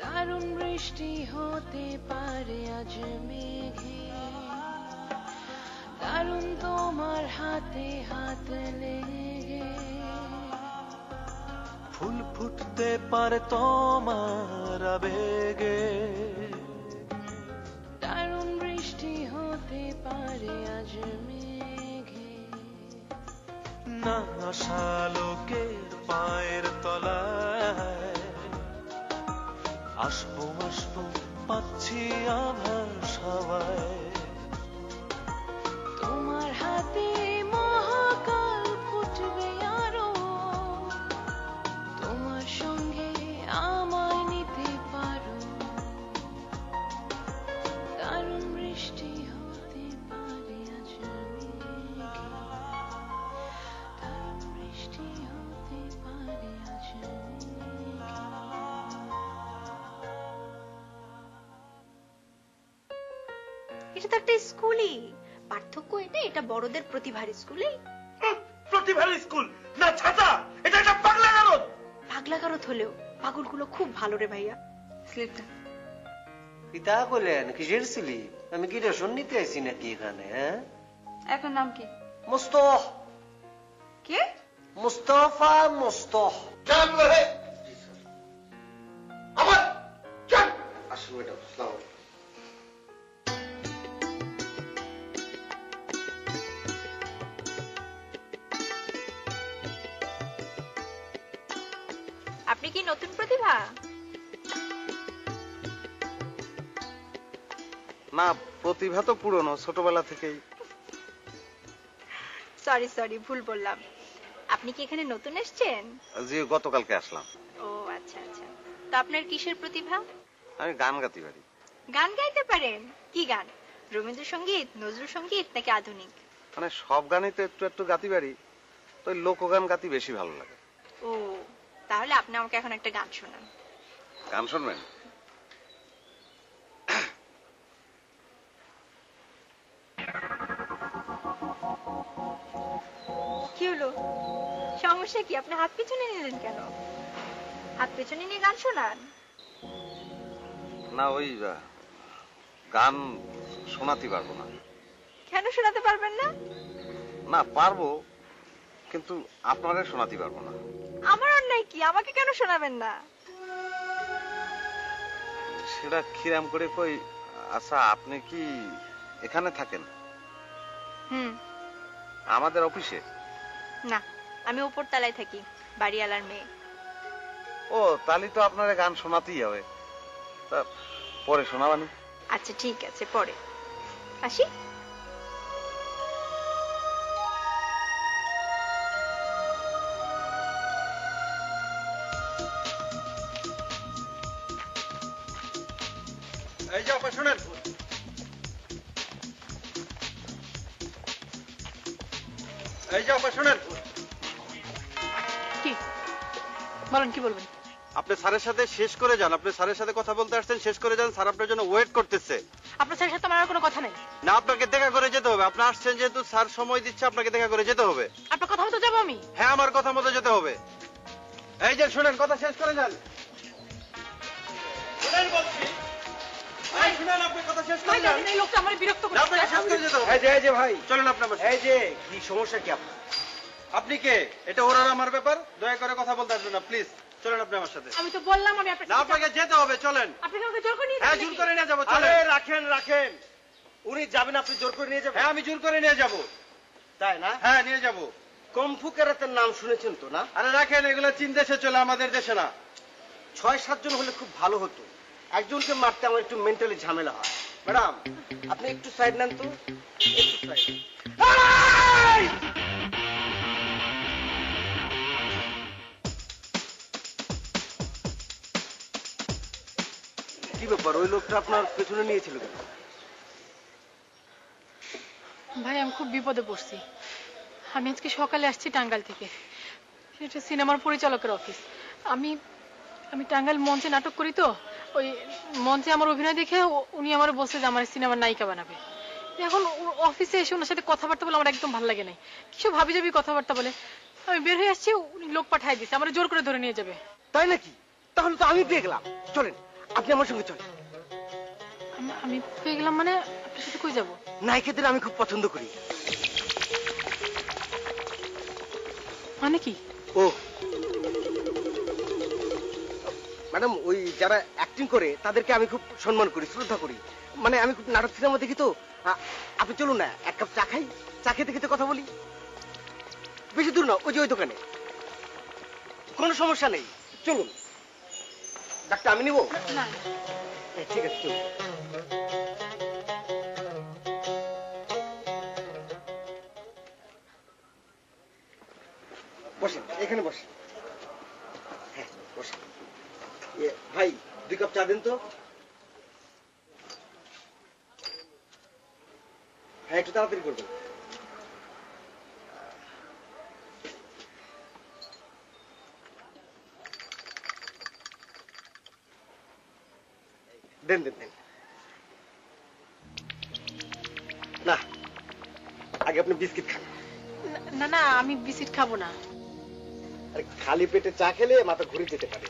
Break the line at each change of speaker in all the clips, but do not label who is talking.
দারুণ বৃষ্টি হতে পারে আজ মেঘে, দারুণ তোমার হাতে হাত লেগে।
ফুল ফুটতে পারে তোমার আবেগে,
দারুণ বৃষ্টি হতে পারে আজ মেঘে।
না আশা লোকের পায়ের তলায় আসবো আসবো পাচ্ছি আভাস হাওয়ায়।
তোমার হাতে মহাকাল ফুটবে আরো, তোমার সঙ্গে আমায় নিতে পারো। দারুণ বৃষ্টি হতে পারে আজ মেঘে, দারুণ বৃষ্টি হতে পারে আজ মেঘে।
এটা তো একটা স্কুলই, পার্থক্য এটা, এটা বড়দের প্রতিভার স্কুলই।
প্রতিভার স্কুল না ছাতা, এটা একটা পাগলা গারদ।
পাগলা গারদ হলেও পাগলগুলো খুব ভালো রে ভাইয়া। স্লিপটা
পিতা বলেন কিসের স্লিপ? আমি কি রেশন নিতে আইছি নাকি এখানে? হ্যাঁ,
আপনার নাম কি?
মুস্তফা।
কে?
মুস্তফা। মুস্তফা
জান রে আমার জান।
আসুন ম্যাডাম, আসসালামু আলাইকুম।
আপনি কি নতুন প্রতিভা?
না, প্রতিভা তো পুরনো, ছোটবেলা থেকেই।
সরি সরি, ভুল বললাম। আপনি কি এখানে নতুন এসেছেন?
জি, গতকালকে আসলাম।
ও আচ্ছা আচ্ছা। তো আপনার কিসের প্রতিভা?
আমি গান গাতে পারি।
গান গাইতে পারেন? কি গান? রবীন্দ্রসঙ্গীত, নজরুল সঙ্গীত নাকি আধুনিক?
মানে সব গানই তো একটু একটু গাতে পারি, তো লোকগান গাতে বেশি ভালো লাগে।
ও, তাহলে আপনি আমাকে এখন একটা গান শোনান।
গান শুনবেন?
কি হলো? সমস্যা কি? আপনি হাত পিছনে নিলেন কেন? হাত পিছনে নিয়ে গান শোনান।
না, ওই গান শোনাতে পারবো না।
কেন শোনাতে পারবেন না?
না, পারবো, কিন্তু আপনারা শোনাতে পারবো না।
আমার অন্যায় কি? আমাকে কেন শোনাবেন না?
সেটা কিরাম করে কই। আচ্ছা, আপনি কি এখানে থাকেন?
হুম।
আমাদের অফিসে?
না, আমি উপর তলায় থাকি, বাড়িওয়ালার মেয়ে।
ও, তাহলে তো আপনারা গান শোনাতেই হবে। তা পরে শোনাবানি।
আচ্ছা ঠিক আছে, পরে আসি।
এই যে আপা শুনেন, এই যে আপা শুনেন।
কি বলেন, কি বলবেন?
আপনি স্যারের সাথে শেষ করে যান। আপনি স্যারের সাথে কথা বলতে আসছেন, শেষ করে যান। স্যার আপনার জন্য ওয়েট করতেছে।
আপনার স্যারের সাথে আমার আর কোনো কথা নেই।
না, আপনাকে দেখা করে যেতে হবে। আপনি আসছেন যেহেতু, স্যার সময় দিচ্ছে, আপনাকে দেখা করে যেতে হবে।
আপনার কথা মতো যাবো আমি?
হ্যাঁ, আমার কথা মতো যেতে হবে। এই যে শুনেন, কথা শেষ করে যান। শুনেন বলছি, এই শুনেন, আপনি কথা শেষ করে যান।
এই লোকটা আমার বিরক্ত করছে।
আপনাকে শেষ করে যেতে হবে।
এই যে ভাই,
চলেন আপনি আমার সাথে।
এই যে কি সমস্যা কি আপনার?
আপনি কে? এটা ওর আর আমার ব্যাপার। দয়া করে কথা বলতে আসবেন না, প্লিজ। চলেন আপনি আমার সাথে।
আমি তো বললাম আমি আপনার
না, আপনাকে যেতে হবে। চলেন।
আপনি আমাকে জোর করে নিয়ে
হ্যাঁ,
যাবেন
জোর
নাকি?
করে নিয়ে যাবো।
আরে
চলেন।
রাখেন রাখেন, উনি যাবেন, আপনি জোর করে নিয়ে যাবেন?
হ্যাঁ, আমি জোর করে নিয়ে যাবো।
তাই না?
হ্যাঁ, নিয়ে যাবো।
কম্ফু ক্যারাতের নাম শুনেছেন তো? না,
আরে রাখেন, এগুলো চীন দেশে চলে, আমাদের দেশে না।
6-7 জন হলে খুব ভালো হতো। একজনকে মারতে আমার একটু মেন্টালি ঝামেলা হয়। ম্যাডাম, আপনি একটু সাইড নেন তো, একটু সাইড। কি ব্যাপার, ওই লোকটা আপনার পেছনে নিয়েছিল কেন?
ভাই, আমি খুব বিপদে পড়ছি। আমি আজকে সকালে আসছি টাঙ্গাইল থেকে। এটা সিনেমার পরিচালকের অফিস। আমি আমি টাঙ্গাইল মঞ্চে নাটক করি, তো ওই মঞ্চে আমার অভিনয় দেখে উনি আমার বলছে যে আমার সিনেমার নায়িকা বানাবে। এখন অফিসে এসে ওনার সাথে কথাবার্তা বলে আমার একদম ভালো লাগে নাই। কিছু ভাবি যাবি কথাবার্তা বলে। আমি বের হয়ে আসছি, উনি লোক পাঠাই দিছে, আমার জোর করে ধরে নিয়ে যাবে।
তাই নাকি? তাহলে তো আমি পেয়ে গেলাম। চলেন আপনি আমার সঙ্গে চলেন।
আমি পেয়ে গেলাম মানে আপনার সাথে কই যাব?
নায়িকাদের আমি খুব পছন্দ করি।
মানে কি?
ও ম্যাডাম, ওই যারা অ্যাক্টিং করে তাদেরকে আমি খুব সম্মান করি, শ্রদ্ধা করি। মানে আমি খুব নাটক সিনেমা দেখি তো। আপনি চলুন না, এক কাপ চা খাই, চা খেতে খেতে কথা বলি। বেশি দূর না, ওই দোকানে। কোনো সমস্যা নেই, চলুন। ডাক্তার আমি নিব?
না
ঠিক আছে, চলুন। বসেন, এখানে বসেন। হ্যাঁ বসেন। ভাই 2 কাপ চা দেন তো। হ্যাঁ একটু তাড়াতাড়ি করবেন। দেন দেন দেন। না, আগে আপনি বিস্কিট খান।
না না, আমি বিস্কিট খাবো না।
আরে খালি পেটে চা খেলে মাথা ঘুরে যেতে পারে।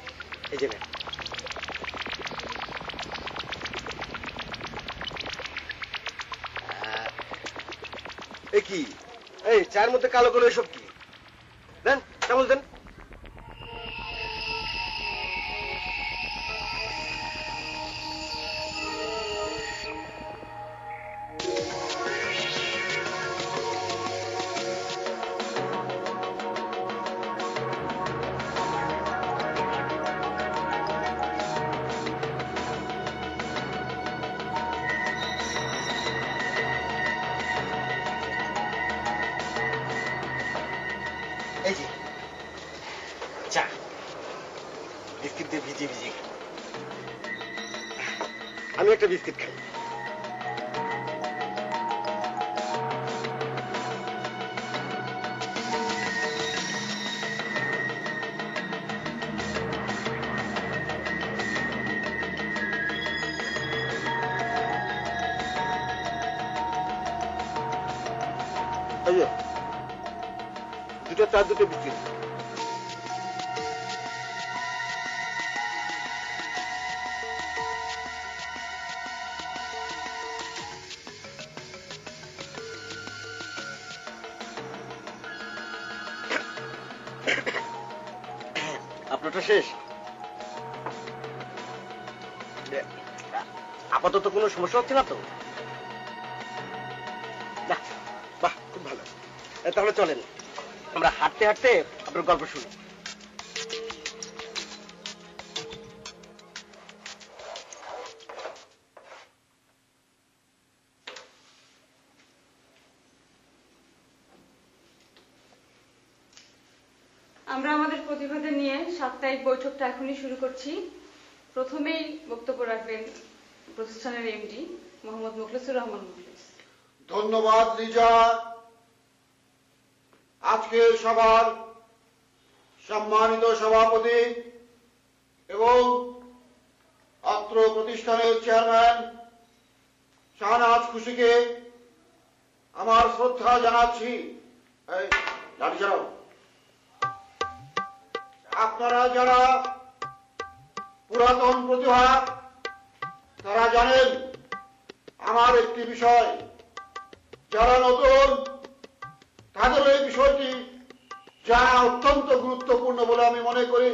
এই যে নেন। এ কি, এই চায়ের মধ্যে কালো কালো এসব কি? দেন চামচ দেন। এই যে চা, বিস্কিট দিয়ে ভিজিয়ে ভিজিয়ে। আমি একটা বিস্কিট খাই। এই যে 2টা চা 2টা বিস্কিট। আপনারটা শেষ? আপাতত কোনো সমস্যা হচ্ছে না তো? না, বাহ, খুব ভালো। তাহলে চলেন, আমরা হাঁটতে হাঁটতে আপনার গল্প শুনি।
আমরা আমাদের প্রতিভাদের নিয়ে সাপ্তাহিক বৈঠকটা এখনই শুরু করছি। প্রথমেই বক্তব্য রাখবেন প্রতিষ্ঠানের এমডি মোহাম্মদ মুখলেসুর রহমান মুখলেস।
ধন্যবাদ লিজা। আজকে সভার সম্মানিত সভাপতি এবং অত্র প্রতিষ্ঠানের চেয়ারম্যান শাহনাজ খুশিকে আমার শ্রদ্ধা জানাচ্ছি। এই লাঠি ছাড়াও। আপনারা যারা পুরাতন প্রতিভা তারা জানেন আমার একটি বিষয়, যারা নতুন তাদের এই বিষয়টি জানা অত্যন্ত গুরুত্বপূর্ণ বলে আমি মনে করি।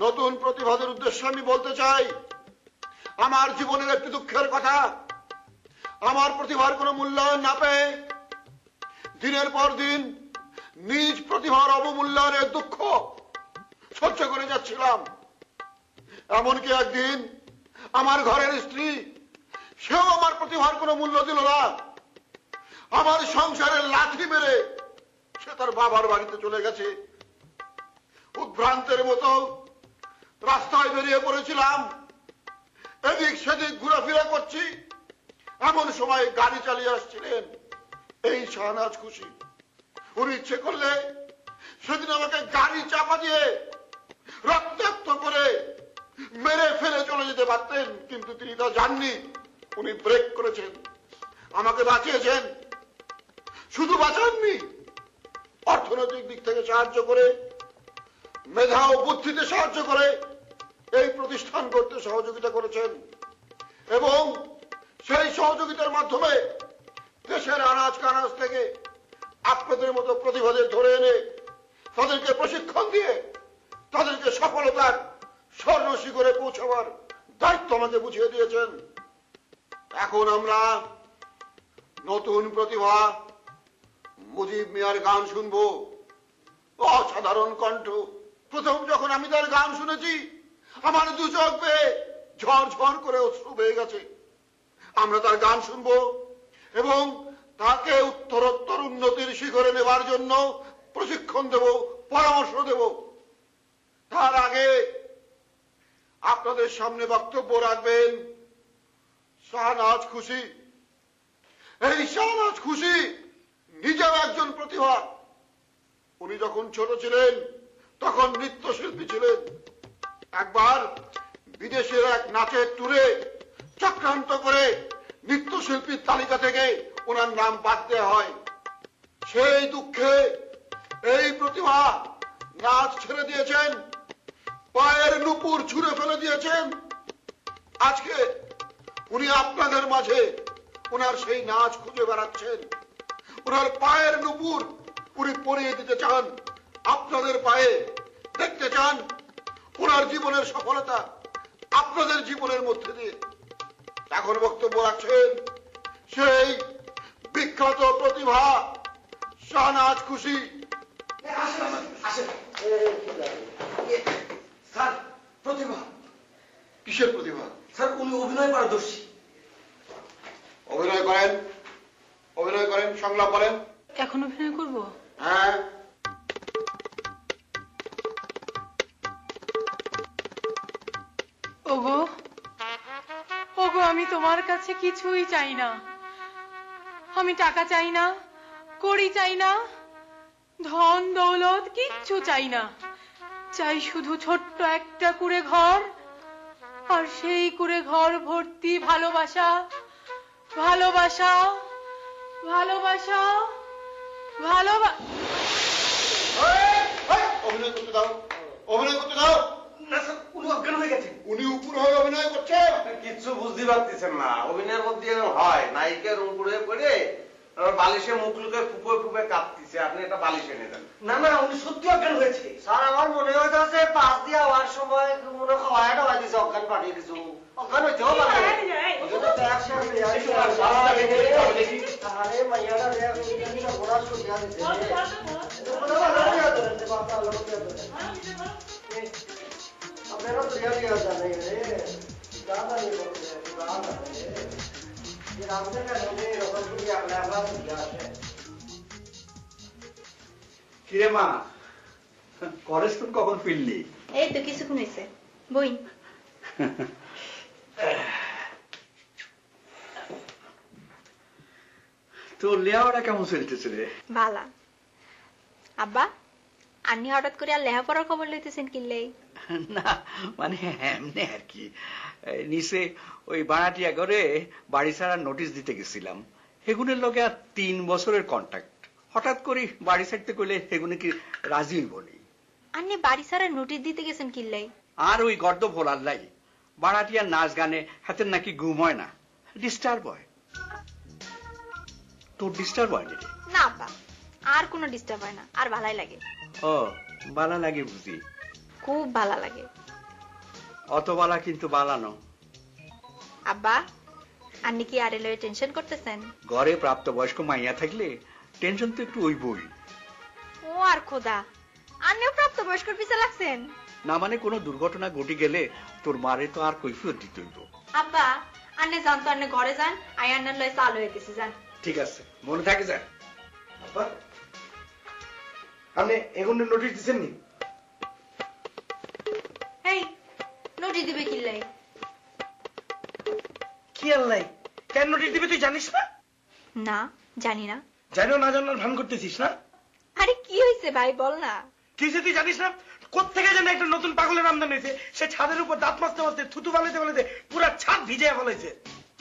নতুন প্রতিভাদের উদ্দেশ্যে আমি বলতে চাই, আমার জীবনের একটি দুঃখের কথা, আমার প্রতিভার কোনো মূল্যায়ন না পেয়ে দিনের পর দিন নিজ প্রতিভার অবমূল্যায়নের দুঃখ সহ্য করে যাচ্ছিলাম। এমনকি একদিন আমার ঘরের স্ত্রী, সেও আমার প্রতিভার কোনো মূল্য দিল না। আমার সংসারের লাথি মেরে সে তার বাবার বাড়িতে চলে গেছে। উদ্ভ্রান্তের মতো রাস্তায় বেরিয়ে পড়েছিলাম, এদিক সেদিক ঘোরাফেরা করছি। এমন সময় গাড়ি চালিয়ে আসছিলেন এই শাহনাজ খুশি। উনি ইচ্ছে করলে সেদিন আমাকে গাড়ি চাপা দিয়ে রক্তাক্ত করে মেরে ফেলে চলে যেতে পারতেন, কিন্তু তিনি তা জাননি। উনি ব্রেক করেছেন, আমাকে বাঁচিয়েছেন। শুধু বাঁচাননি, অর্থনৈতিক দিক থেকে সাহায্য করে, মেধা ও বুদ্ধিতে সাহায্য করে এই প্রতিষ্ঠান করতে সহযোগিতা করেছেন এবং সেই সহযোগিতার মাধ্যমে দেশের আনাজ কানাজ থেকে আপনাদের মতো প্রতিভাদের ধরে এনে তাদেরকে প্রশিক্ষণ দিয়ে তাদেরকে সফলতার স্বর্ণ শিখরে পৌঁছাবার দায়িত্ব আমাকে বুঝিয়ে দিয়েছেন। এখন আমরা নতুন প্রতিভা মুজিব মিয়ার গান শুনবো। অসাধারণ কণ্ঠ। প্রথম যখন আমি তার গান শুনেছি আমার দু চোখ বেয়ে ঝরঝর করে অশ্রু বেয়ে গেছে। আমরা তার গান শুনবো এবং তাকে উত্তরোত্তর উন্নতির শিখরে নেবার জন্য প্রশিক্ষণ দেব, পরামর্শ দেব। তার আগে আপনাদের সামনে বক্তব্য রাখবেন শাহনাজ খুশি। এই শাহনাজ খুশি নিজেও একজন প্রতিভা। উনি যখন ছোট ছিলেন তখন নৃত্যশিল্পী ছিলেন। একবার বিদেশের এক নাচের ট্যুরে চক্রান্ত করে নৃত্যশিল্পীর তালিকা থেকে ওনার নাম বাদ দেওয়া হয়। সেই দুঃখে এই প্রতিভা নাচ ছেড়ে দিয়েছেন, পায়ের নুপুর ছুঁড়ে ফেলে দিয়েছেন। আজকে উনি আপনাদের মাঝে ওনার সেই নাচ খুঁজে বেড়াচ্ছেন। ওনার পায়ের নুপুর উনি পরিয়ে দিতে চান আপনাদের পায়ে। দেখতে চান ওনার জীবনের সফলতা আপনাদের জীবনের মধ্যে দিয়ে। এখন বক্তব্য রাখছেন সেই বিখ্যাত প্রতিভা শাহনাজ খুশি।
স্যার, প্রতিভা।
কিসের প্রতিভা?
স্যার, উনি অভিনয় পারদর্শী।
অভিনয় করেন, অভিনয় করেন, সংলাপ বলেন।
এখন অভিনয় করব?
হ্যাঁ।
ওগো ওগো, আমি তোমার কাছে কিছুই চাই না। আমি টাকা চাই না, কড়ি চাই না, ধন দৌলত কিচ্ছু চাই না। চাই শুধু ছোট্ট একটা কুঁড়ে ঘর, আর সেই কুঁড়ে ঘর ভর্তি ভালোবাসা, ভালোবাসা, ভালোবাসা, ভালোবাসা।
অভিনয় করতে দাও, অভিনয় করতে দাও।
না স্যার, উনি অজ্ঞান হয়ে গেছেন।
উনি উপর হয়ে অভিনয় করছে।
কিচ্ছু বুঝতে পারতেছেন না। অভিনয়ের মধ্যে হয় নায়িকার উপরে পড়ে বালিশে মুখ লুকে ফুপে ফুপে কাঁপতেছে। আপনি এটা বালিশ এনে দেন।
না না, উনি সত্যি অজ্ঞান হয়েছে।
স্যার, আমার মনে হইতেছে পাশ দিয়ে হওয়ার সময় মনে খাওয়াই টাওয়াই দিছে, অজ্ঞান পাঠিয়ে কিছু অজ্ঞান হইতেও পারে। আরে মাইয়াটা ঘোড়া শুনিয়া দিতে আপনারা তো রিয়া জানে রে দাদা রে দাদা রে রামদের কাছে এরকম করে আগলা আগলা দিয়ে আসে।
কিরে মা, কলেজ কোন কখন ফিরলি?
এই তো কিছুক্ষণ হয়েছে। বই
তোর লেখাপড়া কেমন চলতেছে রে?
ভালা। আব্বা, আপনি হঠাৎ করে আর লেখাপড়ার খবর লইতেছেন কিনলেই?
না মানে এমনি আর কি, নিচে ওই বাড়াটিয়া করে বাড়ি ছাড়ার নোটিশ দিতে গেছিলাম। হেগুনের লগে আর 3 বছরের কন্ট্যাক্ট। হঠাৎ করে বাড়ি ছাড়তে কইলে হেগুনে কি রাজি হইব নি?
আপনি বাড়ি ছাড়ার নোটিশ দিতে গেছেন কিনলেই?
আর ওই গর্দ ভোলার লাই বাড়াটিয়ার নাচ গানে হাতের নাকি ঘুম হয় না, ডিস্টার্ব হয়। তোর ডিস্টার্ব হয় নাকি?
না আব্বা, আর কোনো ডিস্টার্ব হয় না, আর ভালাই লাগে।
ও, বালা লাগে বুঝি?
খুব ভালো লাগে।
অত বালা কিন্তু বালানো।
আব্বা, আপনি কি আরে লয়ে টেনশন করতেছেন?
ঘরে প্রাপ্তবয়স্ক মাইয়া থাকলে টেনশন তো একটু হইবই।
ও আর খোদা, আপনিও প্রাপ্তবয়স্কর পিছে লাগছেন?
না মানে কোনো দুর্ঘটনা ঘটে গেলে তোর মারে তো আর কৈফিয়ত দিতে হইব।
আব্বা, আপনি যান তো, আপনি ঘরে যান, আই আন্নার লয়ে চালু হইতেছি, যান।
ঠিক আছে, মনে থাকে যা।
আব্বা, আপনি এগুলো নোটিশ দিচ্ছেন নি?
এই নোটিশ দিবে কিনলেই?
কি আল্লাহ, কেন নোটিশ দিবে তুই জানিস না?
না, জানি না।
জানিও না জানার ভান করতেছিস না?
আরে কি হয়েছে ভাই, বল না।
কি হয়েছে তুই জানিস না? কোত্থেকে যেন একটা নতুন পাগলের আমদানি হয়েছে। সে ছাদের উপর দাঁত মাজতে মাজতে থুতু ফালাইতে ফালাইতে পুরা ছাদ ভিজাইয়া ফেলাইছে।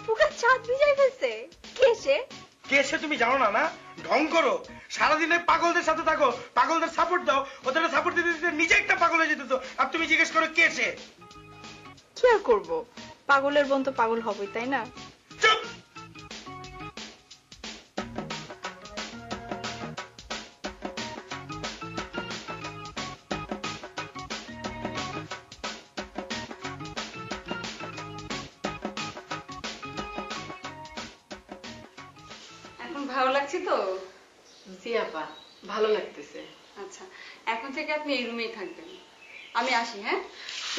পুরা ছাদ ভিজাই ফেলছে? কে সে?
কে সে তুমি জানো না? না ঢং করো, সারাদিনে পাগলদের সাথে থাকো, পাগলদের সাপোর্ট দাও, ওদের সাপোর্ট দিতে দিতে নিজে একটা পাগল হয়ে যেত। আর তুমি জিজ্ঞেস করো কে সে?
কি আর করবো, পাগলের বোন তো পাগল হবেই, তাই না?
এখন ভালো লাগছে তো?
জি আপা, ভালো লাগতেছে।
আচ্ছা, এখন থেকে আপনি এই রুমেই থাকবেন। আমি আসি। হ্যাঁ,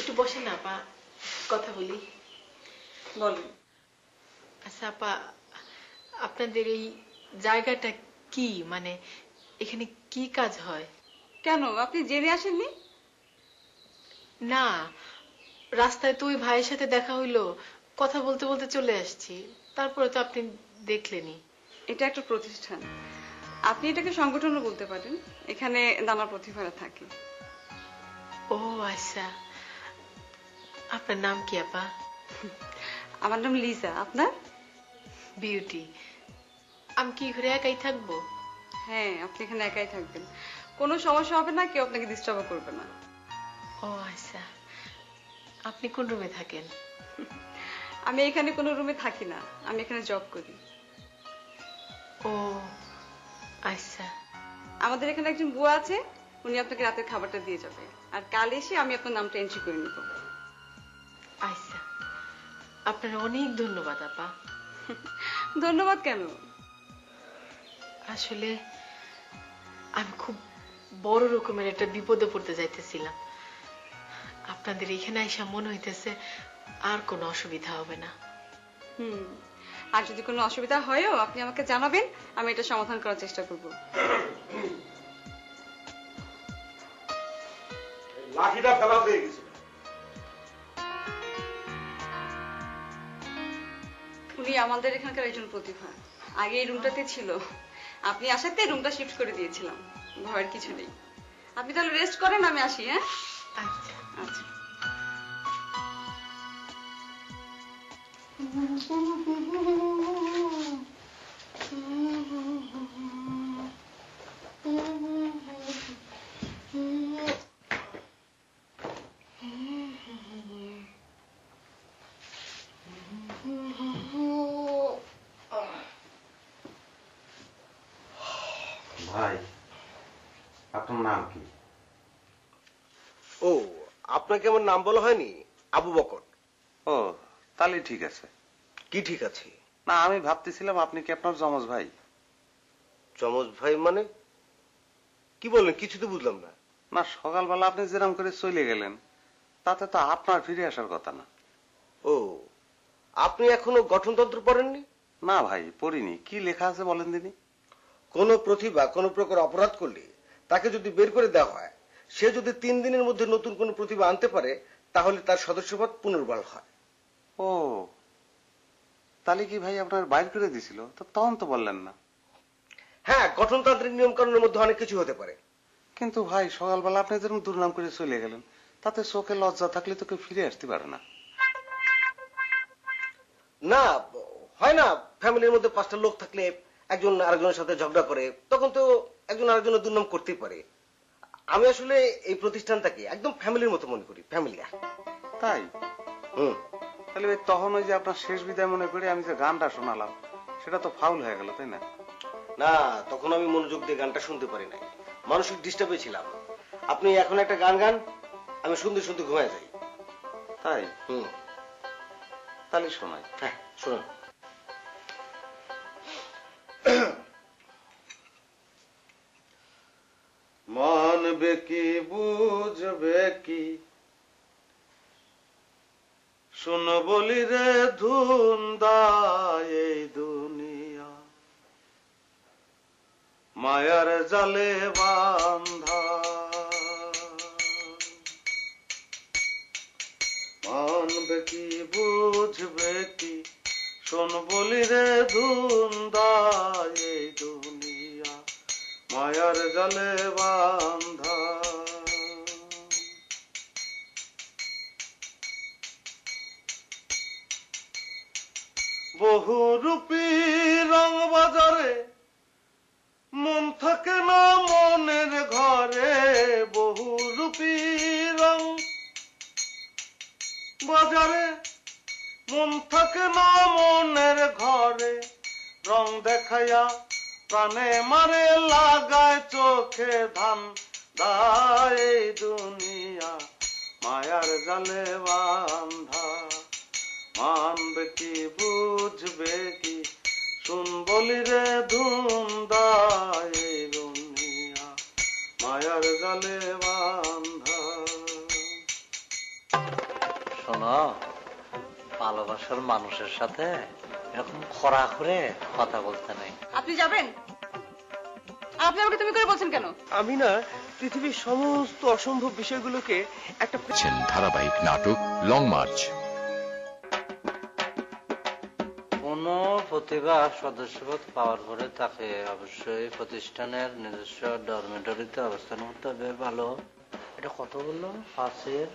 একটু বসে না আপা, কথা বলি।
বলেন।
আচ্ছা আপা, আপনাদের এই জায়গাটা কি, মানে এখানে কি কাজ হয়?
কেন, আপনি জেনে আসেননি?
না, রাস্তায় তো ওই ভাইয়ের সাথে দেখা হইলো, কথা বলতে বলতে চলে আসছি, তারপরে তো আপনি দেখলেনি।
এটা একটা প্রতিষ্ঠান, আপনি এটাকে সংগঠনও বলতে পারেন। এখানে নানা প্রতিভারা থাকে।
ও আচ্ছা, আপনার নাম কি আপা?
আমার নাম লিজা। আপনার?
বিউটি। আমি কি ঘরে একাই থাকবো?
হ্যাঁ, আপনি এখানে একাই থাকবেন, কোনো সমস্যা হবে না, কেউ আপনাকে ডিস্টার্ব করবে না।
ও আচ্ছা, আপনি কোন রুমে থাকেন?
আমি এখানে কোনো রুমে থাকি না, আমি এখানে জব করি।
ও আচ্ছা।
আমাদের এখানে একজন বুয়া আছে, উনি আপনাকে রাতের খাবারটা দিয়ে যাবে, আর কাল এসে আমি আপনার নামটা এন্ট্রি করে নিব।
আচ্ছা, আপনার অনেক ধন্যবাদ আপা।
ধন্যবাদ কেন?
আসলে আমি খুব বড় রকমের একটা বিপদে পড়তে যাইতেছিলাম, আপনাদের এখানে আইসা মনে হইতেছে আর কোনো অসুবিধা হবে না।
আর যদি কোনো অসুবিধা হয়ও আপনি আমাকে জানাবেন, আমি এটা সমাধান করার চেষ্টা করব।
লাঠিটা ফেলা দিয়ে গেছে।
উনি আমাদের এখানকার একজন প্রতিভা, আগে এই রুমটাতে ছিল, আপনি আসাতে রুমটা শিফট করে দিয়েছিলাম। ভয়ের কিছু নেই, আপনি তাহলে রেস্ট করেন, আমি আসি। হ্যাঁ
আচ্ছা
আচ্ছা।
ভাই, আপনার নাম কি?
ও, আপনাকে আমার নাম বলা হয়নি? আবু বকর।
ও, তাহলে ঠিক আছে।
কি ঠিক আছে?
না, আমি ভাবতেছিলাম আপনি কি আপনার যমজ ভাই।
যমজ ভাই মানে? কি বললেন, কিছু তো বুঝলাম না।
না, সকালবেলা আপনি যেরকম করে চলে গেলেন, তাতে তো আপনার ফিরে আসার কথা না।
ও, আপনি এখনো গঠনতন্ত্র পড়েননি?
না ভাই, পড়িনি। কি লেখা আছে বলেন দিনি।
কোন প্রতিভা কোন প্রকার অপরাধ করলে তাকে যদি বের করে দেওয়া হয়, সে যদি 3 দিনের মধ্যে নতুন কোন প্রতিভা আনতে পারে, তাহলে তার সদস্যপদ পুনর্বহাল হয়।
ও, তাহলে কি ভাই আপনার বাইর করে দিছিল? তো তখন তো বললেন না।
হ্যাঁ, গঠনতান্ত্রিক নিয়ম কানুনের মধ্যে অনেক কিছু হতে পারে।
কিন্তু ভাই, সকালবেলা আপনি যেরকম দুর্নাম করে চলে গেলেন, তাতে চোখে লজ্জা থাকলে তো কেউ ফিরে আসতে পারে না।
না, হয় না, ফ্যামিলির মধ্যে 5টা লোক থাকলে একজন আরেকজনের সাথে ঝগড়া করে, তখন তো একজন আরেকজনের দুর্নাম করতেই পারে। আমি আসলে এই প্রতিষ্ঠানটাকে একদম ফ্যামিলির মতো মনে করি, ফ্যামিলি।
তাই? তাহলে ভাই, তখন ওই যে আপনার শেষ বিদায় মনে করে আমি যে গানটা শোনালাম, সেটা তো ফাউল হয়ে গেল, তাই না?
না, তখন আমি মনোযোগ দিয়ে গানটা শুনতে পারি নাই, মানসিক ডিস্টার্বে ছিলাম। আপনি এখন একটা গান গান, আমি শুনতে শুনতে ঘুমায় যাই।
তাই? তাহলে শোনাই।
হ্যাঁ, শুনুন।
মানবে কি বুঝবে কি, শুন বলি রে ধুন্দায় এই দুনিয়া, মায়ার জালে বান্ধা। মানবে কি বুঝবে কি, শোন বলি রে ধুন্দায় এই দুনিয়া, মায়ার জালে বান্ধা। বহুরূপী রং বাজারে মন থাকে না মনের ঘরে, বহুরূপী রং বাজারে মন থাকে না মনের ঘরে, রং দেখাইয়া প্রাণে মারে লাগায় চোখে ধান দায়। এই দুনিয়া মায়ার জালে বান্ধা, মানবে কি বুঝবে কি শুন বলি রে ধুম দায়। এই দুনিয়া মায়ার জালে বান্ধা।
শোনো, ভালোবাসার মানুষের সাথে এরকম খরা করে কথা বলতে নেই।
আপনি যাবেন? আপনি আমাকে তুমি করে বলছেন কেন?
আমি না পৃথিবীর সমস্ত অসম্ভব বিষয়গুলোকে একটা
ধারাবাহিক নাটক লং মার্চ।
কোন প্রতিভা সদস্যপদ পাওয়ার পরে তাকে অবশ্যই প্রতিষ্ঠানের নিজস্ব ডরমেটরিতে অবস্থান করতে হবে। ভালো, এটা কত বললো? পাঁচের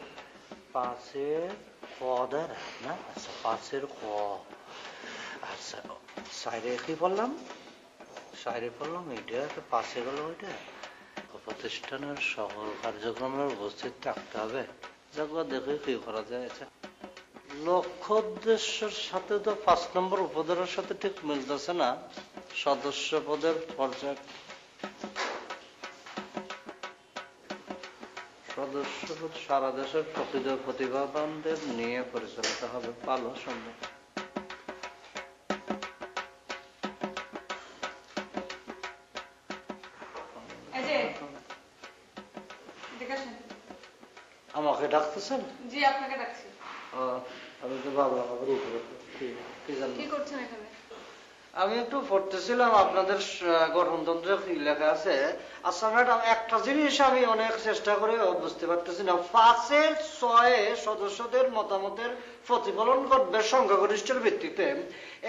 ক দ্বারা না? আচ্ছা, পাঁচের ক। আচ্ছা, সাইডে কি বললাম? সাইডে বললাম এইটা, পাশে গেল ওইটা। প্রতিষ্ঠানের সকল কার্যক্রমের উপস্থিত থাকতে হবে। যাগুলো দেখে কি করা যায়। আচ্ছা, লক্ষ্য উদ্দেশ্যের সাথে তো 5 নম্বর উপধারার সাথে ঠিক মিলতেছে না। সদস্য পদের পর্যায়, সদস্যপদ সারা দেশের প্রকৃত প্রতিভাবানদের নিয়ে পরিচালিত হবে। ভালো, সম্ভব। আমাকে ডাকতেছেন?
জি, আপনাকে ডাকছি।
আমি তো ভাবলাম
কি করছেন এখানে?
আমি একটু পড়তেছিলাম আপনাদের গঠনতন্ত্রে কি লেখা আছে। আচ্ছা ম্যাডাম, একটা জিনিস আমি অনেক চেষ্টা করে বুঝতে পারতেছি না। 5-এর 6 সদস্যদের মতামতের প্রতিফলন করবে সংখ্যাগরিষ্ঠের ভিত্তিতে।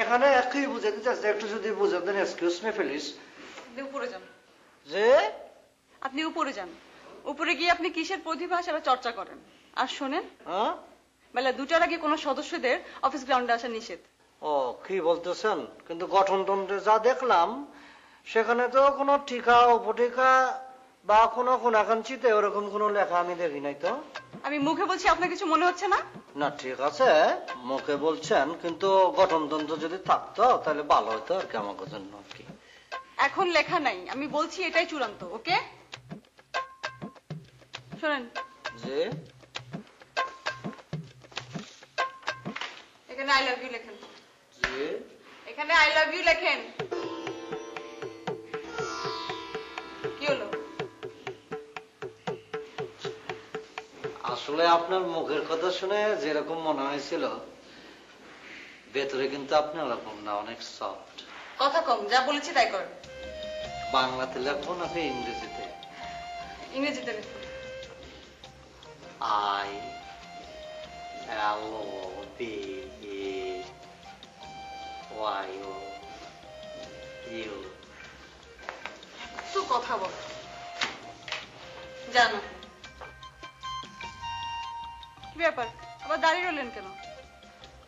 এখানে কি বুঝাতে চাচ্ছে একটু যদি বুঝে দেন। Excuse me please.
আপনি উপরে যান।
যে
আপনি উপরে যান। উপরে গিয়ে আপনি কিসের প্রতিভা সেটা চর্চা করেন। আর শোনেন, বেলা 2টার আগে কোনো সদস্যদের অফিস গ্রাউন্ডে আসা নিষেধ।
ও, কি বলতেছেন? কিন্তু গঠনতন্ত্রে যা দেখলাম সেখানে তো কোনো টিকা উপটিকা বা কোনো কোনাকাঙ্ক্ষিতে ওরকম কোনো লেখা আমি দেখি নাই তো।
আমি মুখে বলছি, আপনার কিছু মনে হচ্ছে না?
না, ঠিক আছে, মুখে বলছেন, কিন্তু গঠনতন্ত্র যদি থাকতো তাহলে ভালো হতো আর কি আমার জন্য আর কি।
এখন লেখা নাই, আমি বলছি এটাই চূড়ান্ত। ওকে, শোনেন।
যে
এখানে আই লাভ ইউ লেখেন।
যে
এখানে আই লাভ ইউ লেখেন। কি হলো?
আসলে আপনার মুখের কথা শুনে যেরকম মনে হয়েছিল, ভেতরে কিন্তু আপনি ওরকম না, অনেক সফট।
কথা কম, যা বলেছি তাই কর।
বাংলাতে লেখবো নাকি ইংরেজিতে?
ইংরেজিতে লেখুন।
I love you.
তো কথা বল, জানো কি ব্যাপার? আবার দাঁড়িয়ে রইলেন কেন?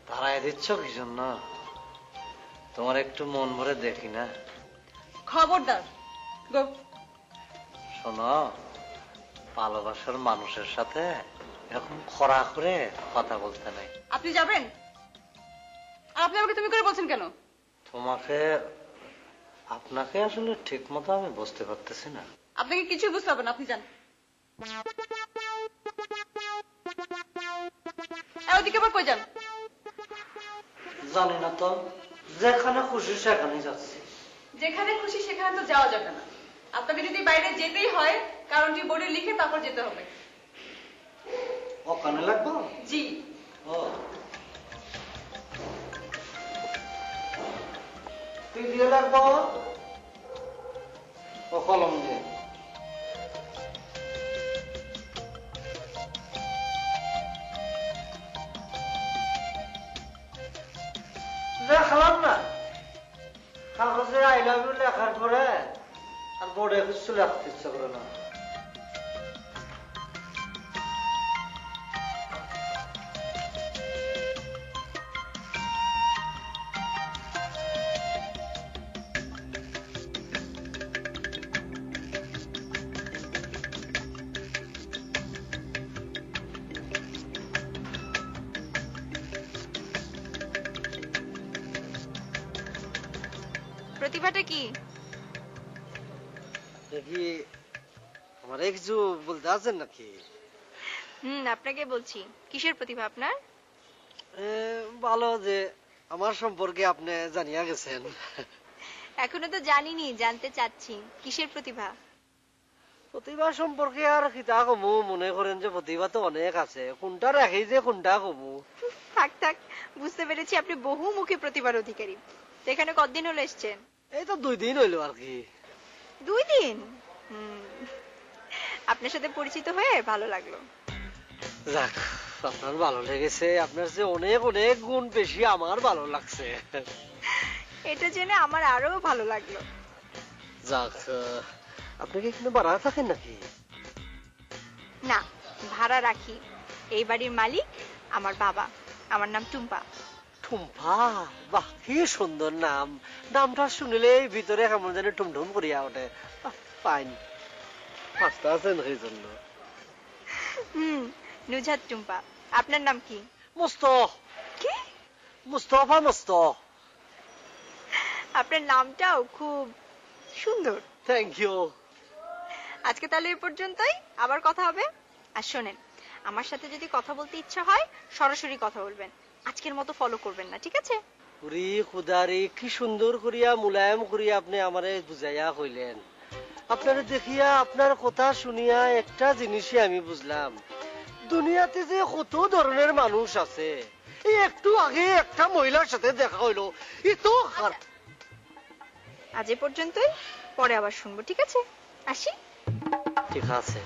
দাঁড়ায় দিচ্ছ কি জন্য? তোমার একটু মন ভরে দেখি না।
খবরদার। গো,
শোনো, ভালোবাসার মানুষের সাথে এরকম খরা করে কথা বলতে নাই।
আপনি যাবেন? আর আপনি আমাকে তুমি করে বলছেন কেন?
তোমাকে, আপনাকে আসলে ঠিক মতো আমি বুঝতে পারতেছি না।
আপনাকে কিছুই বুঝতে হবে না, আপনি যান। ওদিকে আবার কই যান?
জানি না তো, যেখানে খুশি সেখানে যাচ্ছি।
যেখানে খুশি সেখানে তো যাওয়া যাবে না। আপনাকে যদি বাইরে যেতেই হয়, কারণটি বোর্ডে লিখে তারপর যেতে হবে।
ওখানে লাগবো?
জি।
ও, তুই দিয়ে লাগবো? ও, কলম দিয়ে। দেখালাম না কাগজে আই লাভ ইউ লেখার পরে আর বোর্ডে কিছু লিখতে ইচ্ছা করে না।
প্রতিভাটা কি?
দেখি আমার কিছু বলতে আছেন নাকি?
আপনাকে বলছি, কিসের প্রতিভা আপনার?
ভালো যে আমার সম্পর্কে আপনি জানিয়া গেছেন।
এখনো তো জানিনি, জানতে চাচ্ছি কিসের প্রতিভা।
প্রতিভা সম্পর্কে আর কিতা কমু, মনে করেন যে প্রতিভা তো অনেক আছে, কোনটা রাখি যে কোনটা কমু।
থাক থাক, বুঝতে পেরেছি আপনি বহুমুখী প্রতিভার অধিকারী। তো এখানে কতদিন হলো এসছেন?
এই তো 2 দিন হইলো আর কি।
2 দিন? আপনার সাথে পরিচিত হয়ে ভালো লাগলো।
যাক, আপনার ভালো লেগেছে, আপনার যে অনেক অনেক গুণ বেশি আমার ভালো লাগছে।
এটা জেনে আমার আরো ভালো লাগলো।
যাক, আপনি কি এখানে ভাড়া থাকেন নাকি?
না, ভাড়া রাখি। এই বাড়ির মালিক আমার বাবা। আমার নাম টুম্পা।
টুম্পা? বাহ, কি সুন্দর নাম। নামটা শুনলেই ভিতরে কেমন যেন টুমটুম করিয়া ওঠে। ফাইন, হাসতে আছেন এই জন্য।
নুজাত টুম্পা। আপনার নাম কি?
মুস্তফা।
কি?
মুস্তফা মুস্তফা।
আপনার নামটাও খুব সুন্দর।
Thank you.
আজকে তাহলে এই পর্যন্তই, আবার কথা হবে। আর শোনেন, আমার সাথে যদি কথা বলতে ইচ্ছা হয় সরাসরি কথা বলবেন, আজকের মতো ফলো করবেন না, ঠিক আছে?
পুরি খুদারি, কি সুন্দর করিয়া মুলায়ম করিয়া আপনি আমারে বুঝাইয়া কইলেন। আপনারে দেখিয়া, আপনার কথা শুনিয়া একটা জিনিসই আমি বুঝলাম, দুনিয়াতে যে কত ধরনের মানুষ আছে। এই একটু আগে একটা মহিলার সাথে দেখা হইলো, এত
আজ এ পর্যন্তই, পরে আবার শুনবো, ঠিক আছে? আসি।
ঠিক আছে।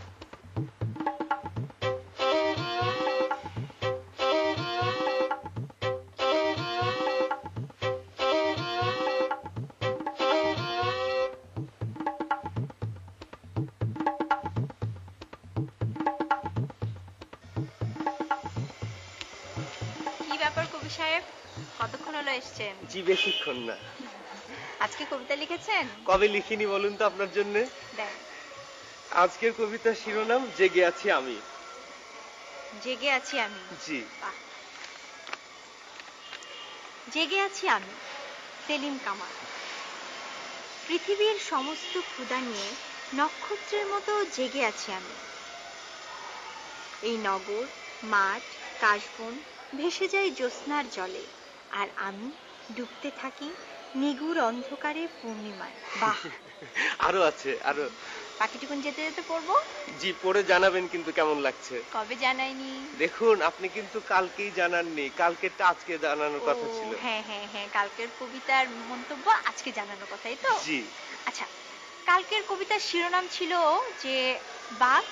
কি ব্যাপার কবি সাহেব, কতক্ষণ হলো এসছেন?
জি, বেশিক্ষণ না।
আজকে কবিতা লিখেছেন?
কবে লিখিনি বলুন তো আপনার জন্য?
আজকের কবিতার শিরোনাম জেগে আছি আমি।
জেগে আছি আমি?
জি।
জেগে আছি আমি, সেলিম কামাল। পৃথিবীর সমস্ত ক্ষুধা নিয়ে নক্ষত্রের মতো জেগে আছি আমি। এই নগর, মাঠ, কাশবন ভেসে যায় জ্যোৎস্নার জলে, আর আমি ডুবতে থাকি নিগুড় অন্ধকারে পূর্ণিমায়। বাহ,
আরো আছে, আরো।
বাকিটুকুন যেতে যেতে পড়বো।
জি, পরে জানাবেন কিন্তু কেমন লাগছে।
কবে জানাইনি?
দেখুন, আপনি কিন্তু কালকেই জানাননি, কালকেরটা আজকে জানানোর কথা ছিল।
হ্যাঁ হ্যাঁ হ্যাঁ, কালকের কবিতার মন্তব্য আজকে জানানোর কথাই তো।
জি।
আচ্ছা, কালকের কবিতার শিরোনাম ছিল যে বাঘ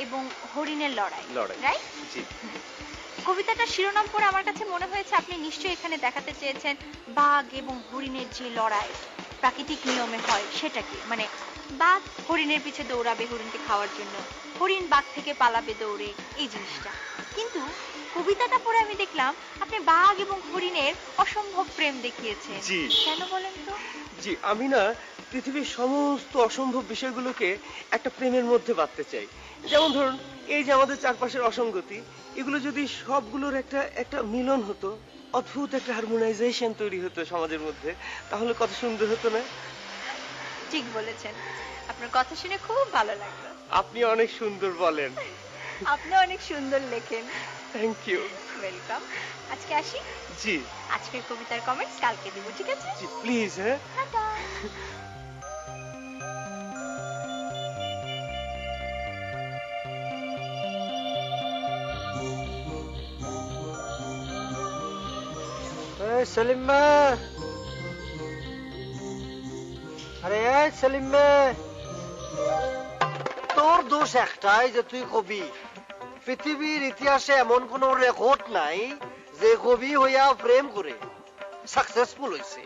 এবং হরিণের লড়াই, রাইট?
জি।
কবিতাটা শিরোনাম পড়ে আমার কাছে মনে হয়েছে আপনি নিশ্চয়ই এখানে দেখাতে চেয়েছেন বাঘ এবং হরিণের যে লড়াই প্রাকৃতিক নিয়মে হয় সেটাকে, মানে বাঘ হরিণের পিছে দৌড়াবে হরিণকে খাওয়ার জন্য, হরিণ বাঘ থেকে পালাবে দৌড়ে, এই জিনিসটা। কিন্তু কবিতাটা পড়ে আমি দেখলাম আপনি বাঘ এবং হরিণের অসম্ভব প্রেম দেখিয়েছেন।
জি।
কেন বলেন তো?
জি, আমি না পৃথিবীর সমস্ত অসম্ভব বিষয়গুলোকে একটা প্রেমের মধ্যে বাঁধতে চাই। যেমন ধরুন, এই যে আমাদের চারপাশের অসঙ্গতি, এগুলো যদি সবগুলোর একটা মিলন হতো, অদ্ভুত একটা হারমোনাইজেশন তৈরি হতো সমাজের মধ্যে, তাহলে কত সুন্দর হতো না?
ঠিক বলেছেন, আপনার কথা শুনে খুব ভালো লাগলো।
আপনি অনেক সুন্দর বলেন।
আপনি অনেক সুন্দর লেখেন।
Thank you.
ওয়েলকাম। আজকে আসি।
জি।
আজকের কবিতার কমেন্টস কালকে দেব, ঠিক আছে?
জি, প্লিজ। হ্যাঁ,
টাটা।
সেলিম ভাই, আরে সেলিম ভাই, তোর দোষ একটাই যে তুই কবি। পৃথিবীর ইতিহাসে এমন কোন রেকর্ড নাই যে কবি হইয়া প্রেম করে সাকসেসফুল হয়েছে।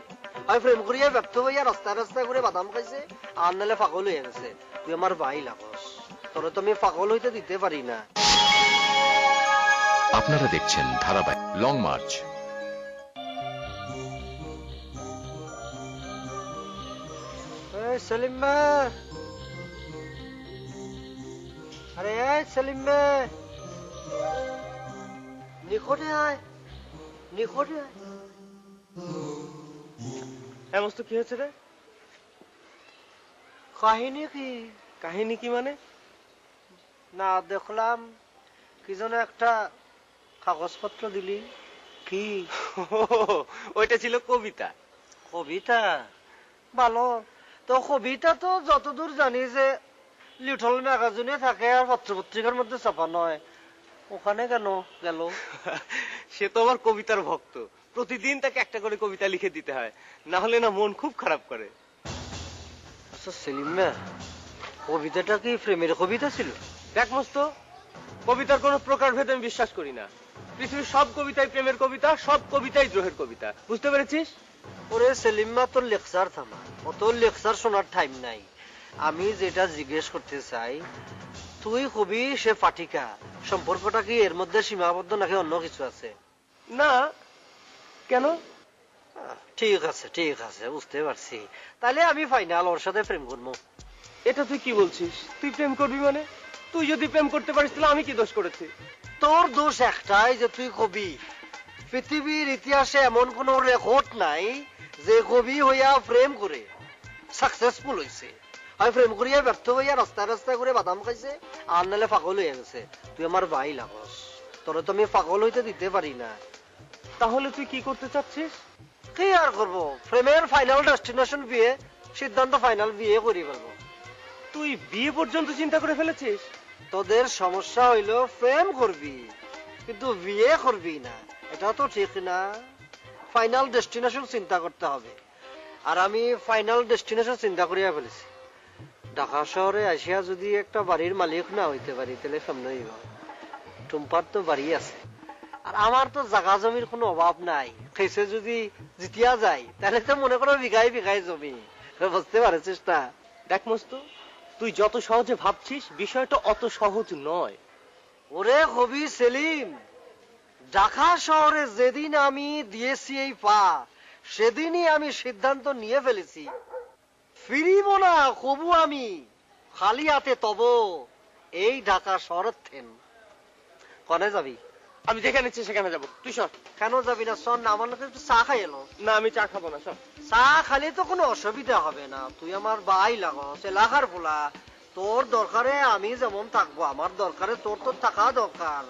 আমি প্রেম করিয়া ব্যর্থ হইয়া রাস্তায় রাস্তায় করে বাদাম খাইছে, আর নাহলে পাগল হয়ে গেছে। তুই আমার ভাই লাগস, তোর তো আমি পাগল হইতে দিতে পারি না।
আপনারা দেখছেন ধারাবাহিক লং মার্চ।
সেলিম ভাই, আরে সেলিম ভাই, নিকটে আয়, নিকটে আয়।
হ্যাঁ মস্ত, কি হয়েছে রে?
কাহিনী কি?
কাহিনী কি মানে?
না দেখলাম কি যেন একটা কাগজপত্র দিলি, কি?
ওইটা ছিল কবিতা।
কবিতা? ভালো তো। কবিতা তো যতদূর জানি যে লিটল ম্যাগাজিনে থাকে আর পত্রপত্রিকার মধ্যে ছাপা নয়, ওখানে কেন গেল?
সে তো আমার কবিতার ভক্ত, প্রতিদিন তাকে একটা করে কবিতা লিখে দিতে হয়, না হলে না মন খুব খারাপ করে।
আচ্ছা সেলিম না, কবিতাটা কি প্রেমের কবিতা ছিল?
দেখ মস্ত, কবিতার কোন প্রকার ভেদ আমি বিশ্বাস করি না। পৃথিবীর সব কবিতাই প্রেমের কবিতা, সব কবিতাই দ্রোহের কবিতা, বুঝতে পেরেছিস?
ওরে সেলিমা, তোর লেকচার থামা, অত লেকচার শোনার টাইম নাই। আমি যেটা জিজ্ঞেস করতে চাই, তুই কবি, সে পাঠিকা, সম্পর্কটা কি এর মধ্যে সীমাবদ্ধ নাকি অন্য কিছু আছে?
না। কেন?
ঠিক আছে ঠিক আছে, বুঝতে পারছি। তাহলে আমি ফাইনাল ওর সাথে প্রেম করবো।
এটা তুই কি বলছিস? তুই প্রেম করবি মানে? তুই যদি প্রেম করতে পারিস তাহলে আমি কি দোষ করেছি?
তোর দোষ একটাই যে তুই কবি। পৃথিবীর ইতিহাসে এমন কোন রেকর্ড নাই যে কবি হইয়া প্রেম করে সাকসেসফুল হয়েছে। আমি প্রেম করিয়া ব্যর্থ হইয়া রাস্তায় রাস্তায় করে বাদাম খাইছে, আর নাহলে পাগল হয়ে গেছে। তুই আমার ভাই লাগস, তোরে তো আমি পাগল হইতে দিতে পারি না।
তাহলে তুই কি করতে চাচ্ছিস?
কি আর করবো, প্রেমের ফাইনাল ডেস্টিনেশন বিয়ে, সিদ্ধান্ত ফাইনাল বিয়ে করি ফেলবো।
তুই বিয়ে পর্যন্ত চিন্তা করে ফেলেছিস?
তোদের সমস্যা হইলো প্রেম করবি কিন্তু বিয়ে করবি না, এটা তো ঠিক না। ফাইনাল ডেস্টিনেশন চিন্তা করতে হবে, আর আমি ফাইনাল ডেস্টিনেশন চিন্তা করিয়া ফেলেছি। ঢাকা শহরে আসিয়া যদি একটা বাড়ির মালিক না হইতে পারি তাহলে সামনে হইব। টুম্পার তো বাড়ি আছে, আর আমার তো জায়গা জমির কোনো অভাব নাই। খেসে যদি জিতিয়া যায় তাহলে তো মনে করো বিঘায় বিঘায় জমি, বুঝতে পারছিস না?
দেখ মস্ত, তুই যত সহজে ভাবছিস বিষয়টা অত সহজ নয়।
ওরে কবি সেলিম, ঢাকা শহরে যেদিন আমি দিয়েছি এই পা, সেদিনই আমি সিদ্ধান্ত নিয়ে ফেলেছি, ফিরিব না কবু আমি খালি হাতে। তব এই ঢাকা শহরের থেন। কনে যাবি?
আমি যেখানে ইচ্ছে সেখানে যাবো, তুই সর।
কেন যাবি না? শোন না, আমার লোক একটু চা খাই এলো।
না, আমি চা খাবো না, সর।
চা খালি তো কোনো অসুবিধা হবে না, তুই আমার ভাই লাগস, এলাকার পোলা। তোর দরকারে আমি যেমন থাকবো, আমার দরকারে তোর তো থাকা দরকার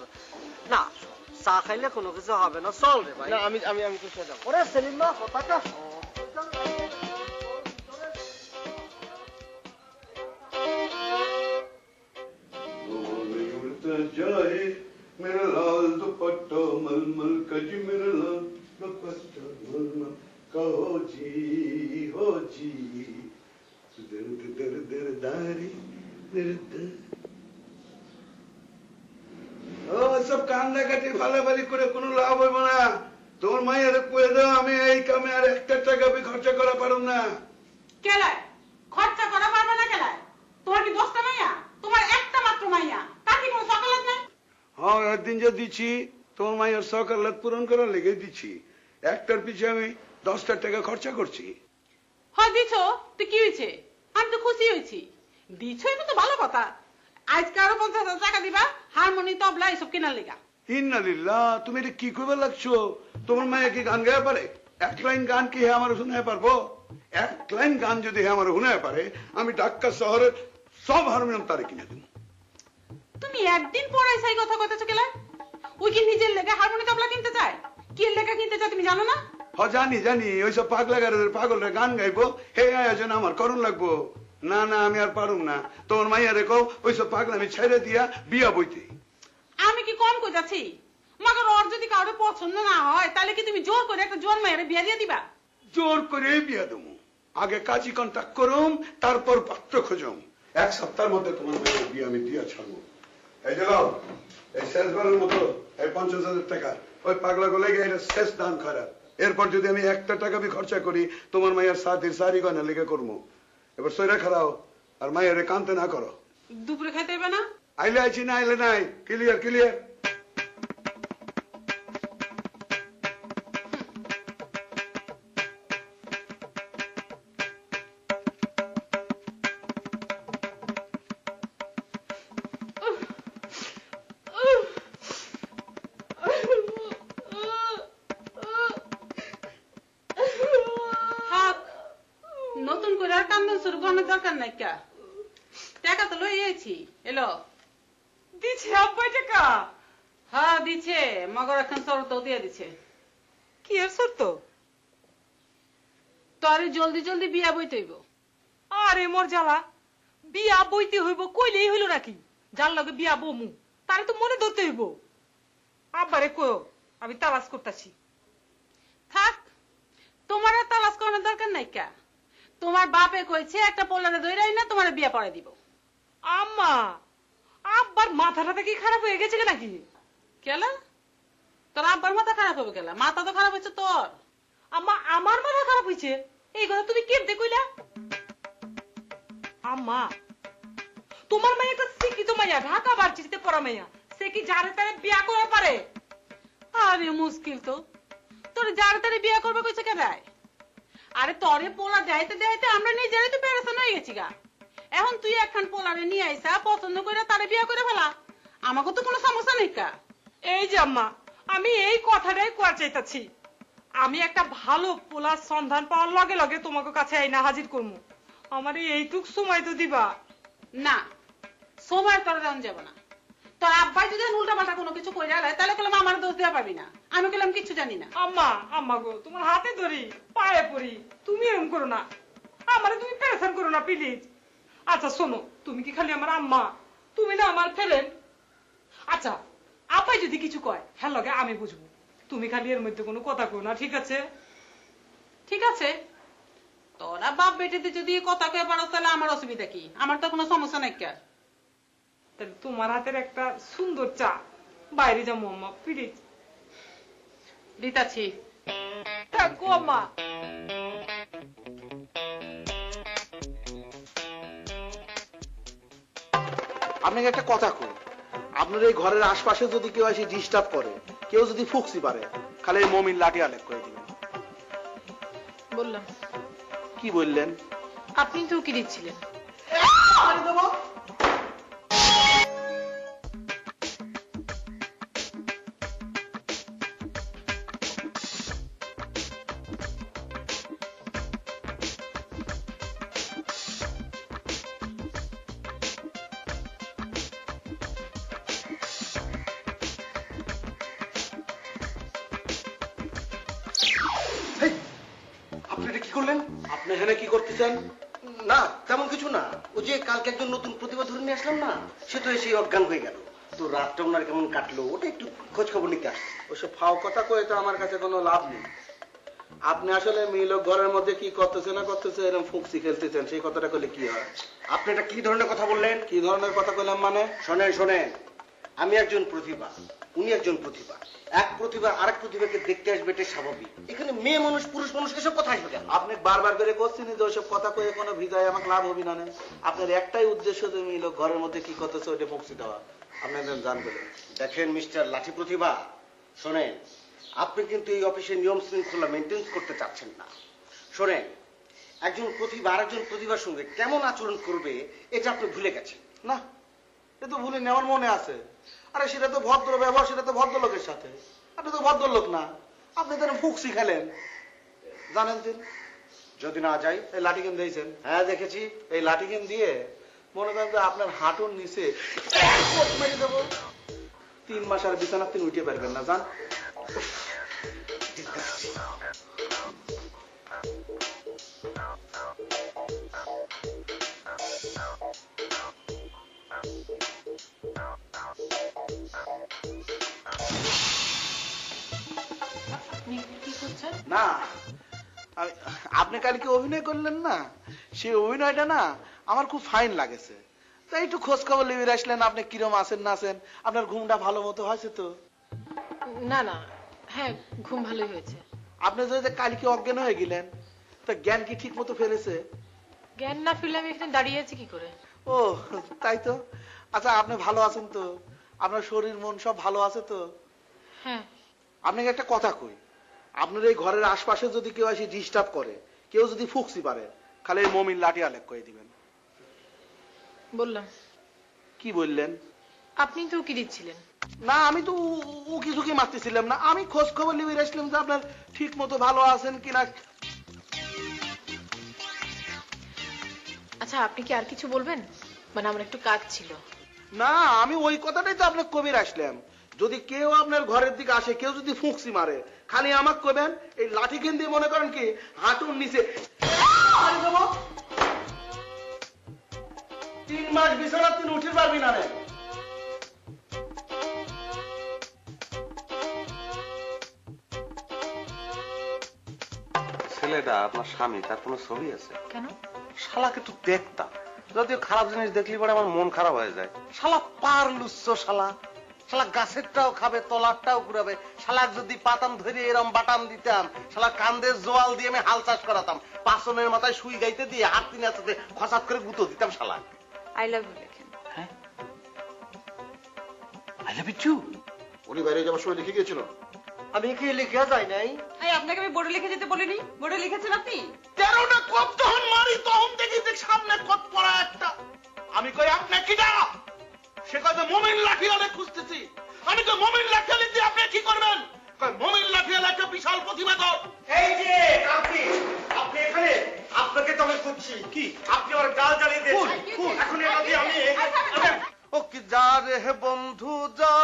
না। চা খাইলে কোনো কিছু হবে না, চল রে ভাই।
না, আমি আমি আমি তো যাবো।
ওরে সেলিম না, কথাটা
जाए मेरा लाल दुपट्टा मलमल का जी, मेरा लाल दुपट्टा मलमल कहो जी हो जी, दर दर दर दारी दर दर। ও সব কান্না কাটি ফালাফালি করে কোনো লাভ হইব না। তোর মায়ের কয়ে দাও আমি এই কামে আর একটা টাকা খরচা করা পারুম না।
কেলায় খরচা করা পারবে না? কেলায় তোমার কি 10টা মাইয়া? তোমার একটা মাত্র মাইয়া, তার কি কোনো সকালত নাই?
হ্যাঁ, একদিন যে দিচ্ছি তোমার মায়ের সকালাত পূরণ করার লেগে দিচ্ছি, একটার পিছে আমি 10টা টাকা খরচা করছি।
হয় দিছো তো কি হয়েছে? আমি তো খুশি হয়েছি। দিছো এটা তো ভালো কথা। আজকে আরো 50,000 টাকা দিবা হারমোনি, তবলা এসব কেনার লেগা।
ইন্নালিল্লাহ, তুমি এটা কি করবে লাগছো? তোমার মায়ে কি গান গায়ে পারে? এক লাইন গান কি হে আমার শোনায় পারবো? এক লাইন গান যদি হে আমার শোনায় পারে, আমি ঢাকা শহরের সব হারমোনিয়াম তারে কিনে দেবো।
তুমি একদিন পড়াই সেই কথা কইতেছো কেলা? ওই কি নিজের লেগে হারমোনি তবলা কিনতে চায়? কি লেগে কিনতে চায় তুমি জানো না?
হ, জানি জানি, ওইসব পাগলাগারের পাগলরা গান গাইবো, হে আয়োজন আমার করুন লাগবো। না না, আমি আর পারুম না। তোমার মাইয়া রেখো ওইসব পাগলামি ছেড়ে দিয়া বিয়া বইতে।
আমি কি কম কইতাছি? মগর ওর যদি কারো পছন্দ না হয় তাহলে কি তুমি জোর করে একটা জোর মায়ের বিয়া দিয়ে দিবা?
জোর করে বিয়া দেবো। আগে কাজী কন্ট্যাক্ট করুম, তারপর পাত্র খোঁজম। এক সপ্তাহের মধ্যে তোমার মেয়ের বিয়ে আমি দিয়া ছাড়বো। এই যে লাও, এই শেষবারের মতো এই 50,000 টাকা ওই পাগলা গোলে গিয়ে এটা শেষ দান করা। এরপর যদি আমি একটা টাকা বি খরচা করি তোমার মায়ের সাথীর সারি গয়না লেগে করবো। এবার সইরা খারাও আর মায়ের কানতে না করো।
দুপুরে খাইতে হবে না?
আইলে আইছি, না আইলে নাই। Clear clear.
নতুন করে আর কাম কান্দন শুরু করানোর দরকার নাই কা টাকা তো লইয়েছি এলো
দিছে আব্বাই টাকা?
হ্যাঁ দিছে, মগর এখন শর্ত দিয়ে দিছে।
কি এর শর্ত?
তোরে জলদি জলদি বিয়া বইতে হইব।
আরে মোর জ্বালা, বিয়া বইতে হইব কইলেই হইল নাকি? যার লগে বিয়া বমু তারে তো মনে ধরতে হইব। আব্বারে কয়ো আমি তালাশ করতেছি।
থাক, তোমার আর তালাশ করানোর দরকার নাই কা। তোমার বাপে কইছে একটা পোলারে ধইরাই না তোমার বিয়া পড়াই দিব।
আম্মা, আব্বার মাথাটা কি খারাপ হয়ে গেছে নাকি?
কেলা? তোর আব্বার মাথা খারাপ হবে কেলা? মাথা তো খারাপ হচ্ছে তোর।
আম্মা, আমার মাথা খারাপ হইছে? এই কথা তুমি কেমতে কইলা? আম্মা, তোমার মাইয়া একটা শিক্ষিত মাইয়া, ঢাকা ভার্সিটিতে পড়া মাইয়া, সে কি যারে তারে বিয়া করতে পারে?
আরে মুশকিল তো, তোর যারে তারে বিয়া করবে কইছে কেন? আরে তোরে পোলা যাইতে যাইতে আমরা নিজেরাই তো পেরেশান হয়ে গেছি গা। এখন তুই একখান পোলারে নিয়ে আইসা পছন্দ করে তারে বিয়া করে ফেলা, আমাকে তো কোনো সমস্যা নেই কা।
এই যে আম্মা, আমি এই কথাটাই কোয়া চাইতাছি। আমি একটা ভালো পোলার সন্ধান পাওয়ার লগে লগে তোমাকে কাছে আইনা হাজির করবো। আমার এইটুক সময় তো দিবা
না? সময় তোর দেন যাব না। তোর আব্বাই যদি উল্টা পাল্টা কোনো কিছু কইরা লাই তাহলে কলম আমার দোষ দেওয়া পাবি না। আমি কলম কিছু জানি না।
আম্মা, আম্মা গো, তোমার হাতে ধরি, পায়ে পড়ি, তুমি এরকম করো না, আমারে তুমি পেরেশান করো না প্লিজ। আচ্ছা শোনো, তুমি কি খালি আমার আম্মা? তুমি না আমার ফ্রেন্ড। আচ্ছা, আব্বাই যদি কিছু কয় হ্যাঁ লগে আমি বুঝবো, তুমি খালি এর মধ্যে কোনো কথা কো না, ঠিক আছে?
ঠিক আছে, তোরা বাপ বেটিতে যদি কথা কয়ে পারো তাহলে আমার অসুবিধা কি? আমার তো কোনো সমস্যা নাই কে।
তাহলে তোমার হাতের একটা সুন্দর চা বাইরে যাবো আম্মা, প্লিজ।
দিতাছি।
থাকো আম্মা।
আপনাকে একটা কথা কই, আপনার এই ঘরের আশপাশে যদি কেউ এসে ডিস্টার্ব করে, কেউ যদি ফুকসি পারে, খালি এই মমিন লাঠি আলেক করে দিবেন।
বললাম।
কি বললেন?
আপনি তো উকি দিচ্ছিলেন।
আপনি এটা কি করলেন?
আপনি এখানে কি করতেছেন?
না তেমন কিছু না, ওই যে কালকে একজন নতুন প্রতিভা ধরে নিয়ে আসলাম না, সে তো এসে অজ্ঞান হয়ে গেল। তো রাতটা ওনার কেমন কাটলো ওটা একটু খোঁজ খবর নিতে আসছে।
ওসব ফাও কথা কয়ে তো আমার কাছে কোনো লাভ নেই। আপনি আসলে মিলক ঘরের মধ্যে কি করতেছে না করতেছে এরকম ফুকসি খেলতেছেন, সেই কথাটা করলে কি হয়?
আপনি এটা কি ধরনের কথা বললেন?
কি ধরনের কথা কইলাম মানে?
শোনেন শোনেন, আমি একজন প্রতিভা, উনি একজন প্রতিভা, এক প্রতিভা আরেক প্রতিভাকে দেখতে আসবে, এটা স্বাভাবিক। এখানে মেয়ে মানুষ পুরুষ মানুষ এসব কথা আসবে কেন?
আপনি বারবার করে করছেন যে ওইসব কথা কয়ে কোনো ভিজায় আমাকে লাভ হবি না। আপনার একটাই উদ্দেশ্য যে মিলক ঘরের মধ্যে কি করতেছে ওইটা ফুকসি দেওয়া, আপনি জানবেন।
দেখেন মিস্টার লাঠি প্রতিভা, শোনেন, আপনি কিন্তু এই অফিসের নিয়ম শৃঙ্খলা মেনটেন করতে চাচ্ছেন না। শোনেন, একজন প্রতিভা আরেকজন প্রতিভার সঙ্গে কেমন আচরণ করবে এটা আপনি ভুলে গেছেন।
না, এ তো ভুলে নেওয়ার মনে আছে। আরে সেটা তো ভদ্র ব্যবহার, সেটা তো ভদ্রলোকের সাথে। আপনি তো ভদ্রলোক না, আপনি তো ফুকসি খেলেন। জানেন তিনি
যদি না যাই
এই লাঠি গেম দিয়েছেন?
হ্যাঁ দেখেছি।
এই লাঠি গেম দিয়ে মনে করেন যে আপনার হাঁটুর নিচে মেরে দেবো, 3 মাস আর বিছানা তিনি উঠে পারবেন না। জান না, আপনি কালকে অভিনয় করলেন না, সেই অভিনয়টা না আমার খুব ফাইন লাগেছে। তাই একটু খোঁজ খবর লিবির আসলেন, আপনি কিরম আছেন না আছেন, আপনার ঘুমটা ভালো মতো হয়েছে তো?
না না, হ্যাঁ ঘুম ভালোই হয়েছে।
আপনি যে কালকে অজ্ঞান হয়ে গেলেন, তা জ্ঞান কি ঠিক মতো ফেলেছে?
জ্ঞান না ফিরলে আমি এখানে দাঁড়িয়ে আছি কি করে?
ও তাই তো। আচ্ছা আপনি ভালো আছেন তো? আপনার শরীর মন সব ভালো আছে তো?
হ্যাঁ।
আপনাকে একটা কথা কই, আপনার এই ঘরের আশপাশে যদি কেউ এসে ডিস্টার্ব করে, কেউ যদি ফুকসি পারে, খালি এই মমিন লাঠি আলেক করে দিবেন।
বললাম।
কি বললেন?
আপনি তো উকি দিচ্ছিলেন।
না, আমি তো উকি ঝুঁকি মারতেছিলাম না, আমি খোঁজ খবর লিবির আসলাম যে আপনার ঠিক মতো ভালো আছেন কিনা।
আচ্ছা আপনি কি আর কিছু বলবেন? মানে আমার একটু কাজ ছিল।
না, আমি ওই কথাটাই তো আপনার কবির আসলাম। যদি কেউ আপনার ঘরের দিকে আসে, কেউ যদি ফুঁকসি মারে, খালি আমাকে কবেন এই লাঠি কেন দিয়ে মনে করেন কি হাঁটুর নিচে 3 মাস বিছানা তুই উঠে পারবি না রে।
ছেলেটা আপনার স্বামী, তার কোনো ছবি আছে?
কেন?
শালাকে একটু দেখতাম, যদিও খারাপ জিনিস দেখলি পরে আমার মন খারাপ হয়ে যায়। শালা পার লুচ্ছ শালা, শালা গাছেরটাও খাবে তলারটাও ঘুরাবে। শালাক যদি পাতাম ধরে এরম বাটাম দিতাম, শালা কান্দের জোয়াল দিয়ে আমি হাল চাষ করাতাম, পাছনের মাথায় সুই গাইতে দিয়ে হাত তিন সাথে খসাত করে গুঁতো দিতাম শালা।
আই লাভ ইউ লেখেন।
I love you too.
উনি বাইরে যাওয়ার সময় লিখে গিয়েছিল।
আমি কি লিখে যাই নাই?
আপনাকে আমি বোর্ডে লিখে যেতে বলিনি? বোর্ডে লিখেছেন আপনি?
13টা কপ যখন মারি তখন দেখি যে সামনে কত পড়া একটা। আমি কই আপনি কি যা? সে কয় যে মুমিন লাঠিয়ালে খুঁজতেছি। আমি তো মুমিন লাঠিয়ালে দিয়ে আপনি কি করবেন? কয় মুমিন লাঠিয়ালে একটা বিশাল প্রতিবেদন।
এই যে আপনি এখানে, আপনাকে তো আমি খুঁজছি। কি আপনি আমার গাল জ্বালিয়ে দিয়েছেন? এখন এটা দিয়ে আমি
ও কি যা রে বন্ধু যা,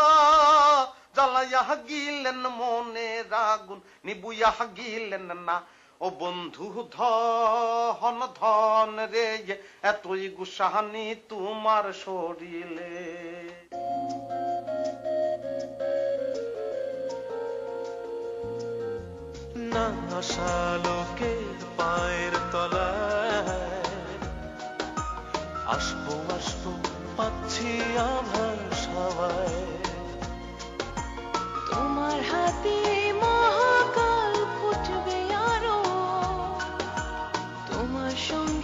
জ্বালাইয়া গিলেন মনের আগুন নিবুইয়া গিলেন না। ও বন্ধু ধন ধন রে, এতই গুসাহানি তোমার শরীরে।
না আশা লোকের পায়ের তলায়, আসবো আসবো পাচ্ছি আভাস হাওয়ায়।
তোমার হাতে মহাকাল ফুটবে আরো, তোমার সঙ্গে